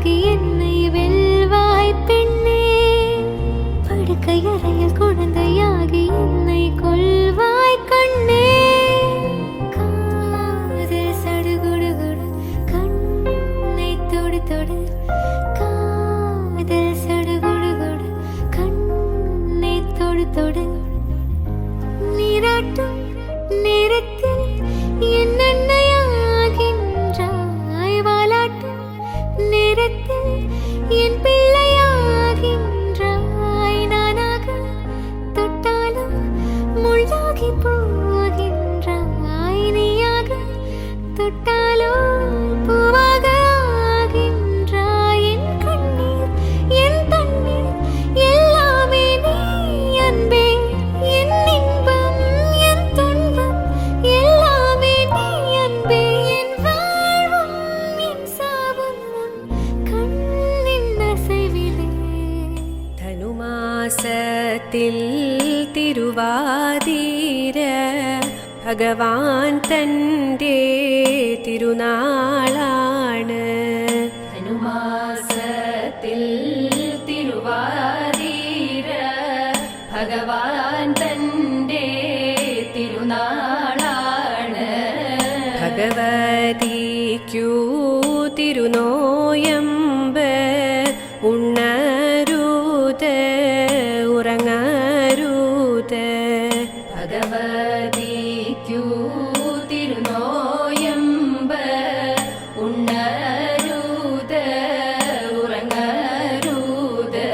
என்னை வெல்வாய் பெண்ணே, படுக்கையறையில் குழந்தையாகி என்னை கொல்வாய் கண்ணே. காதல் சடுகுடுகுடு கண்ணை தொடு தொடு, காதல் சடுகுடுகுடு கண்ணை தொடு தொடு. நீராட்டும் நேரத்தில் என்னென்னையாகின்றாய், வாலாட்டும் நேரத்தில் என் பிள்ளையாகின்றாய். நானாக தொட்டாலும் முள்ளாகி போகின்றாய், நீயாக தொட்டாலோ பூவாக ஆகின்றாய். என் கண்ணீர் என் தண்ணீர் எல்லாமே நீ அன்பே, என் இன்பம் என் துன்பம் எல்லாமே நீ அன்பே. என் வாழ்வும் என் சாவும் உன் கண்ணின் அசைவிலே. ധനുമാസത്തിൽ തിരുവാതിര ഭഗവാൻ തൻ്റെ തിരുനാളാണ്. ധനുമാസത്തിൽ തിരുവാതിര ഭഗവാൻ തൻ്റെ തിരുനാളാണ്. ഭഗവതിക്കു തിരുനോയമ്പ് ഉണ്ണരുത് ഉറങ്ങരുത്. ഭഗവതിക്കു തിരുനോയമ്പ് ഉണ്ണരുത് ഉറങ്ങരുത്.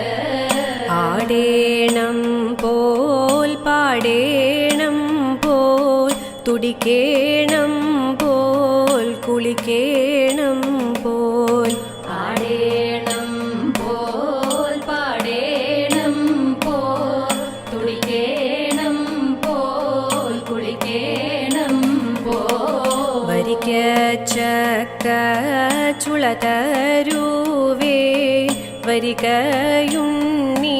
ആടേണം പോൽ പാടേണം പോൽ തുടിക്കേണം പോൽ കുളിക്കേണം പോൽ. ആടേണം പോൽ പാടേണം പോൽ തുടിക്കേണം പോൽ കുളിക്കേണം പോൽ. വരിക്ക ചക്ക ചുളതരുവേ വരികയുണ്ണി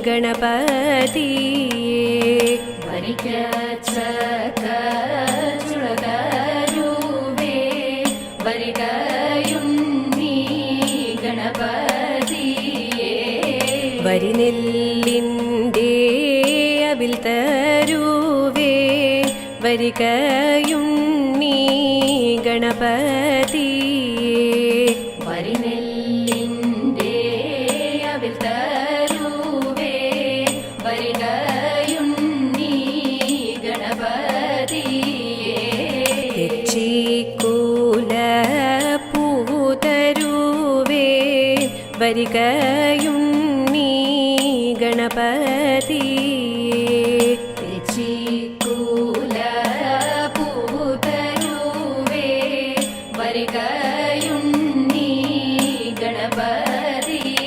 ഗണപതിയേ. വരിക്ക ചക്ക ചുളതരുവേ വരികയുണ്ണി ഗണപതിയേ. വരിനെല്ലിൻ്റെ അവിൽ തരുവേ വരികയുണ്ണി ഗണപതിയേ. വരിനെല്ലിൻ്റെ അവിൽ തരുവേ വരികയുണ്ണി ഗണപതിയേ. തെച്ചിക്കൂല പൂവു തരുവേ വരികയുണ്ണി ഗണപതിയേ. തെച്ചിക്കൂല പൂവു തരുവേ വരികയുണ്ണി ഗണപതിയേ.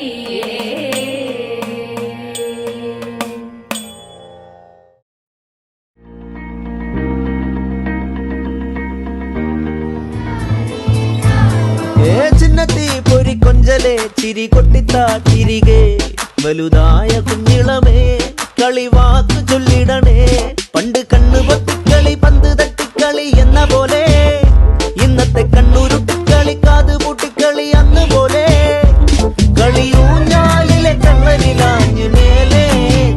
ചിന്നത്തി പൊരി കൊഞ്ചലെ ചിരി കൊട്ടിത്താ ചിരികെ വലുതായ കുഞ്ഞിളമേ കളിവാക്ക് ചൊല്ലിടണേ. പണ്ട് കണ്ണു പൊത്തിക്കളി പന്ത് തട്ടിക്കളി എന്ന പോലെ ഇന്നത്തെ കണ്ണുരുട്ടിക്കളി കാത് പൂട്ടിക്കളി അന്ന് പോലെ. കളിയൂഞ്ഞാലിലെ കണ്ണനിലാഞ്ഞു മേലെ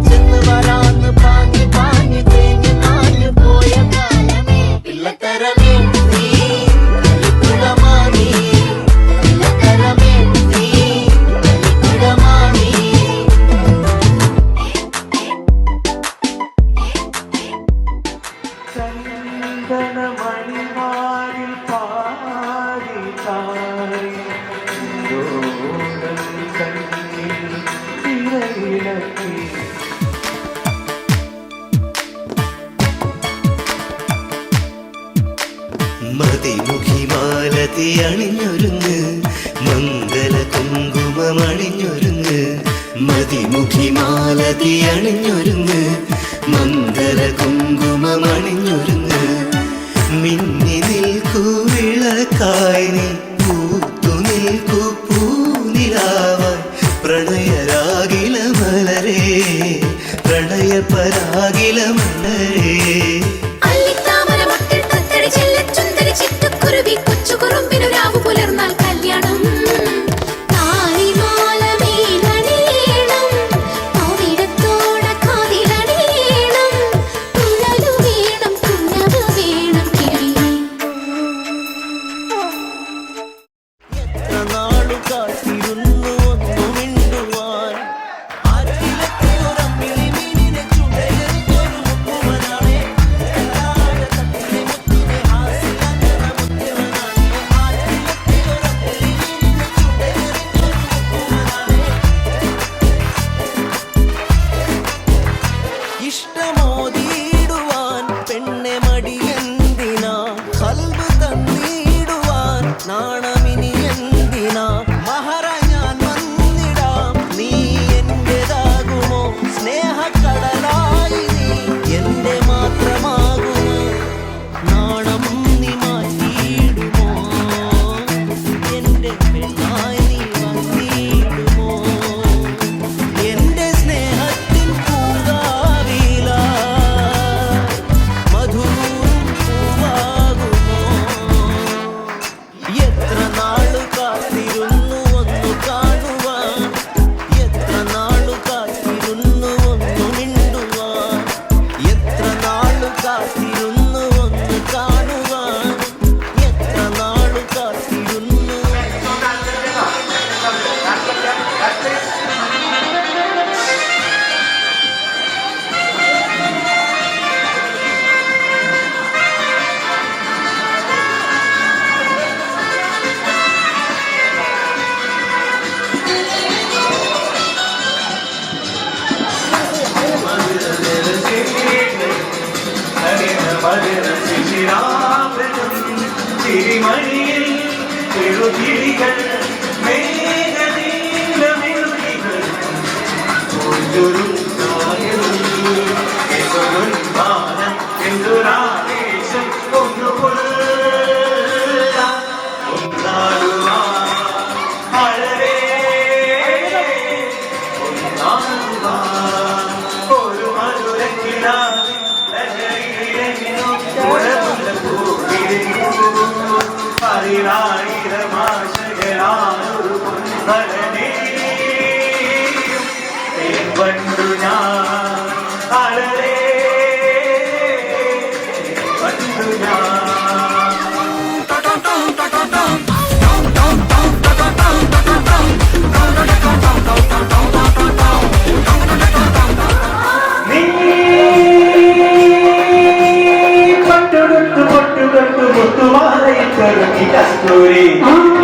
ചെന്ന് വരാന്ന് പാഞ്ഞു പാഞ്ഞു തേഞ്ഞു നാഞ്ഞു പോയ കാലമേ പിള്ളത്തരമേ നീ കളിക്കുടമാനീ. പിള്ളത്തരമേ നീ കളിക്കുടമാനീ. ചന്ദനമണിമാരിൽ പാടി താഴി കണ്ണീർ തിരയിലക്കി. മതിമുഖിമാലതി അണിഞ്ഞൊരുങ്ങ് മംഗല കുങ്കുമമണിഞ്ഞൊരുങ്ങ്. മതിമുഖിമാലതി അണിഞ്ഞൊരുങ്ങ് മംഗല കുങ്കുമമണിഞ്ഞൊരുങ്ങ്. മിന്നി നിൽക്കൂ വിളക്കായി നീ പൂത്തു നിൽക്കൂ പൂനിലാവായി. പ്രണയരാഗില മലരേ പ്രണയപരാഗില മലരേ. കൊച്ചു കുറുമ്പിനു രാവു പുലർന്നാൽ കല്യാണം. ചിരിമണിയിൽ എഴുതിരികൾ മേഘനീലമെഴുതികൾ ഒരു മാനം എന്തൊരാവേശം ഒരു മധുരക്കിടാതെ പതിനായിരമാശകളാനൊരു പൊൻവരനേ പണ്ടു ഞാൻ അളരേ പണ്ടു ഞാൻ കസ്തൂരി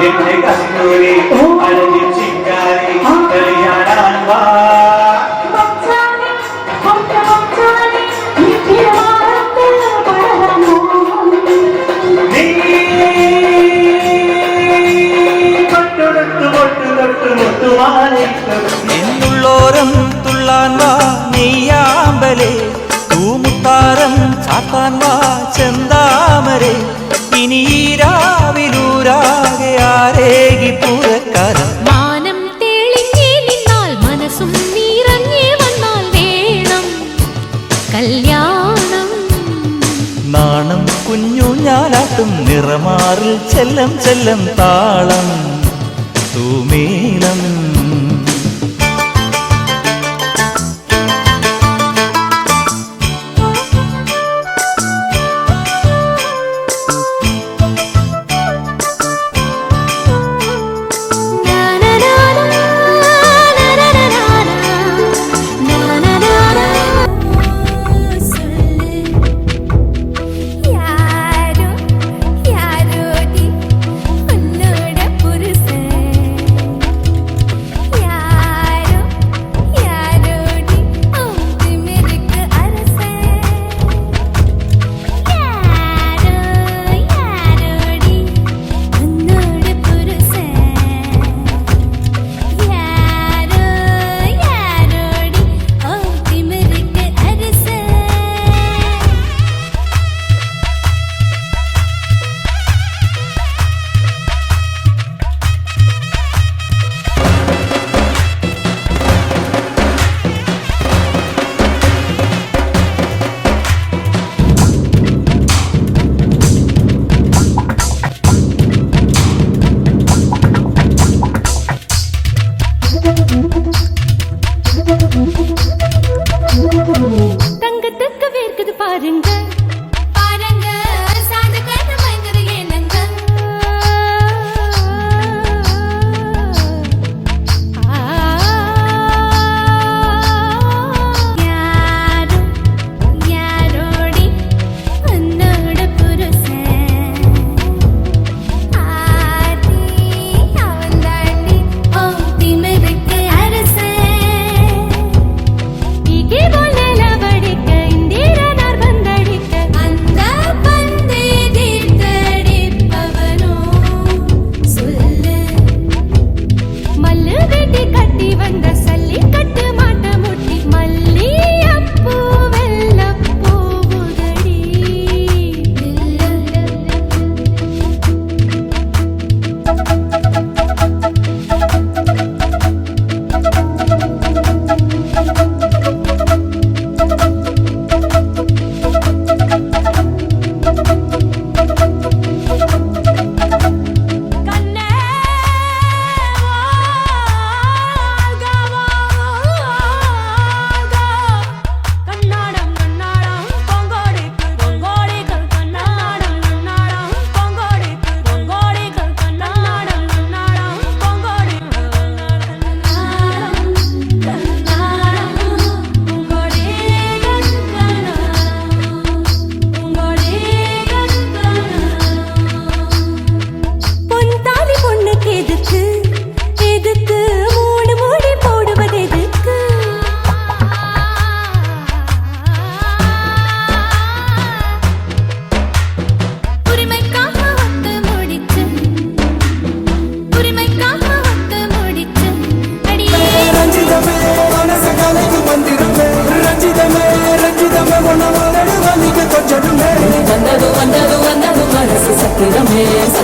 എന്റെ കസ്തൂരി അഴകി ചിങ്കാരി കളിയാടാൻ വാ എന്നുള്ളോരം തുള്ളാൻ വാ നെയ്യാമ്പലേ തൂമുത്താരം ചാത്താൻ വാ ചെന്താമരേ ഇനി രാവിലൂരാകെ ആരേകി പൂരക്കാരം മാനം തെളിഞ്ഞേ നിന്നാൽ മനസ്സും നിറഞ്ഞേ വന്നാൽ വേണം കല്യാണം നാണം കുഞ്ഞു ഞാലാട്ടും നിറമാറിൽ ചെല്ലം ചെല്ലം താളം തൂമേളം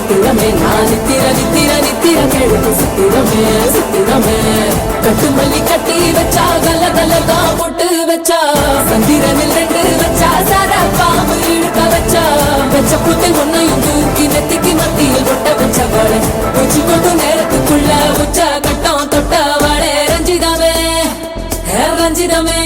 சித்திரமே நான் நித்திர நித்திர நித்திர கேளுக்கு சித்திரமே சித்திரமே கட்டு மல்லி கட்டி வச்சா கல்ல கல்லதா போட்டு வச்சா சந்திரனில் 2 வச்சா சார பாம்பு இழுக்க வச்சா வச்ச புட்டில் ஒன்னையும் தூக்கி நெத்திக்கு மத்தியில் கொட்ட வச்ச வாழை வச்சு கொண்டு நேரத்துக்குள்ள உச்ச கட்டம் தொட்ட வாழை ரஞ்சிதமே ரஞ்சிதமே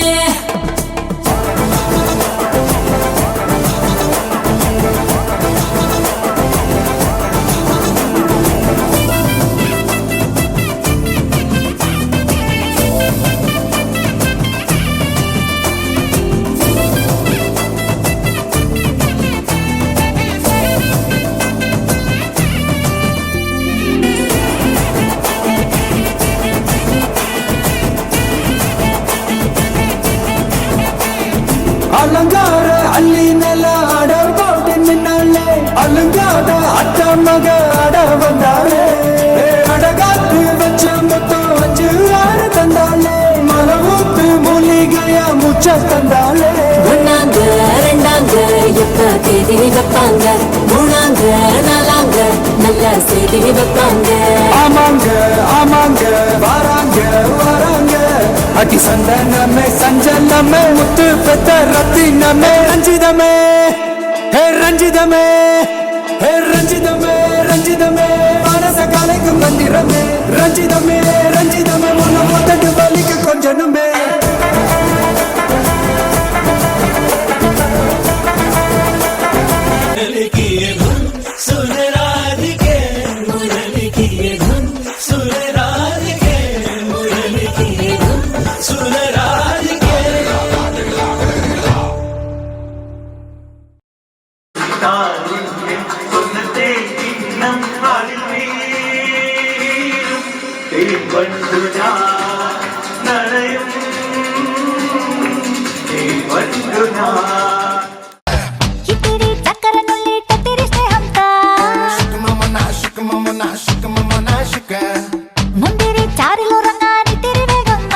அலங்கார அள்ளி நில அட போட்டு நின்னாலே அலங்காத அத்த மக அட வந்தாலே அடகாத்து வச்ச மொத்தம் 5 தந்தாலே மலமூத்து மூலிகையா முச்ச தந்தாலே ஒன்னாங்க ரெண்டாங்க எப்ப தேதி வைப்பாங்க மூணாங்க நாலாங்க நல்ல செய்தி வைப்பாங்க ஆமாங்க ஆமாங்க வராங்க வராங்க அடி சந்தனமே சஞ்சலமே முத்து பெத்த ரத்தினமே ரஞ்சிதமே ஹே ரஞ்சிதமே ஹே ரஞ்சிதமே ரஞ்சிதமே மனச கலைக்கும் மந்திரமே ரஞ்சிதமே ரஞ்சிதமே உன்னை மொத்தட்டு வலிக்கு கொஞ்சனுமே ಕಿಟಿಡಿ ಚಕ್ಕರ ನುಳ್ಳಿ ಟಟ್ಟಿರಿಷ್ಟೇ ಹಂತ ಮುಂದಿರಿ ಚಾರಿಲು ರಂಗ ನಿಟ್ಟಿರಿ ಬೇಗಮ್ಮ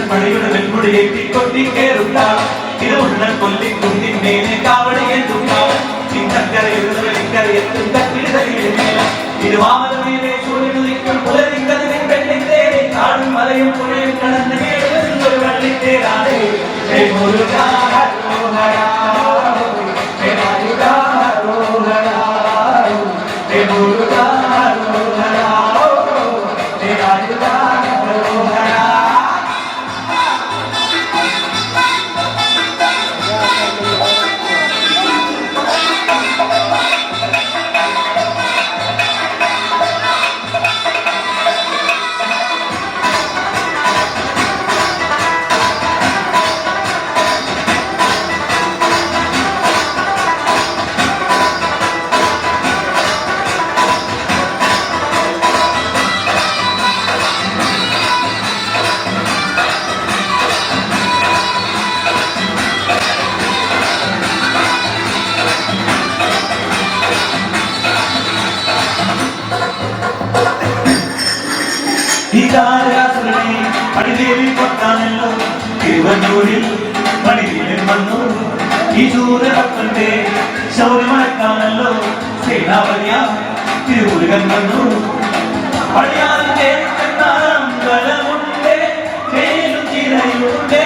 പടയുടെ വെൺമുടിയേറ്റി കൊട്ടിക്കേറുണ്ടാണ് ഇത് ഉണ്ണൻ കൊല്ലി കുന്തിൻ മേനെ കാവടി എന്തുണ്ടാണ് ചിന്തക്കരയുടെ വെളിക്കരയെത്തും തട്ടിടയിടുന്നില്ല ഇത് വാമനമേലെ സൂര്യനുദിക്കും പുലരിക്കതിനെ വെള്ളിത്തേരെ കാടും മലയും പുഴയും കടന്ന് ഒരു വെള്ളിത്തേരാണ് പടിദേവി പൊട്ടാനല്ലോ തിരുവന്നൂരിൽ പടിവീരൻ വന്നു ഈ സൂര്യഭക്തന്റെ ശൗര്യമടക്കാനല്ലോ സേനാപതിയ തിരുമുരുകൻ വന്നു പടിയാറിന്റെ ബലമുണ്ട് മേലും ചിരയുണ്ട്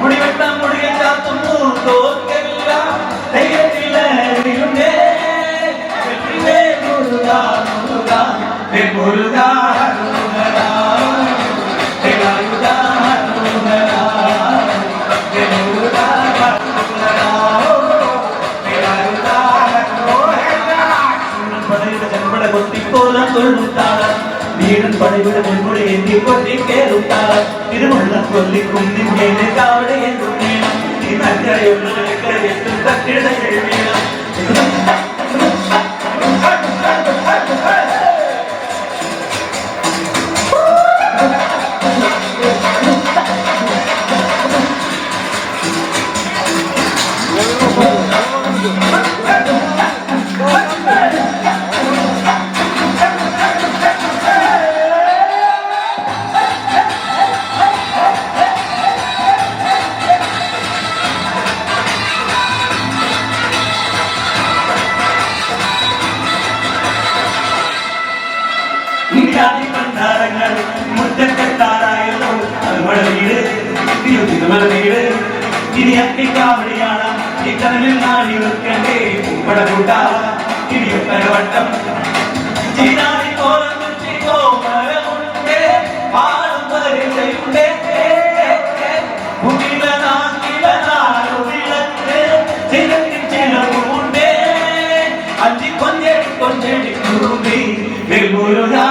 മുടിവെട്ടാൻ മുടിയെ ചാത്തുന്നു തോൽക്കല്ല ധൈര്യത്തിലുണ്ട് മുരുക മുരുക മുരുക വീരൻ പടയുടെ മുൻമുടി എന്തി കൊട്ടിക്കേറുത്താള തിരുമുള്ള കൊല്ലിക്കും നിന്നെ കാവടെ എന്തും വേണം ഈ നക്കരയുള്ള എത്തും തട്ടിടയിൽ വീണം ഇനി അത്തിക്കാവടിയാണ് ഈ കടലിൽ നാടി വെക്കണ്ടേ പടകൂട്ട ഇനിയൊട്ടവട്ടം ചീനാടി കോലം കുറ്റി കോമരമുണ്ട് പാടും പരിചയുണ്ട് കൊഞ്ചടി കുറുമ്പി വെൽമുരുകാ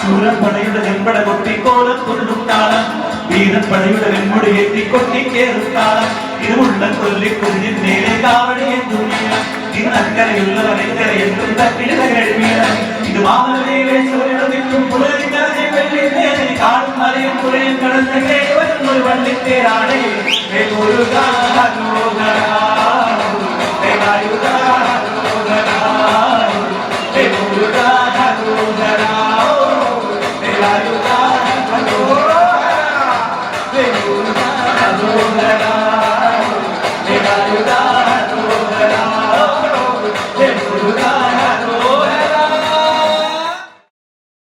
സൂരപ്പടയുടെ വെമ്പട കൊട്ടിക്കോലം കൊള്ളുത്താളം വീരപ്പടയുടെ വെൺമുടി എത്തിക്കൊട്ടി കേറുത്താളം ഇരുമുള്ള കൊല്ലിക്കുഞ്ഞിൻ നേരെ കാവടിയെ തുണിയ ഇന്നക്കരയുള്ളവനെക്കര എന്തും തട്ടിട കഴിവിയ ഇത് മാമലയിലെ സൂര്യനും പുലരിക്കരഞ്ഞ വെള്ളിത്തേരി കാടും മലയും പുഴയും കടന്ന് കേവലൊരു വള്ളിത്തേരാണ്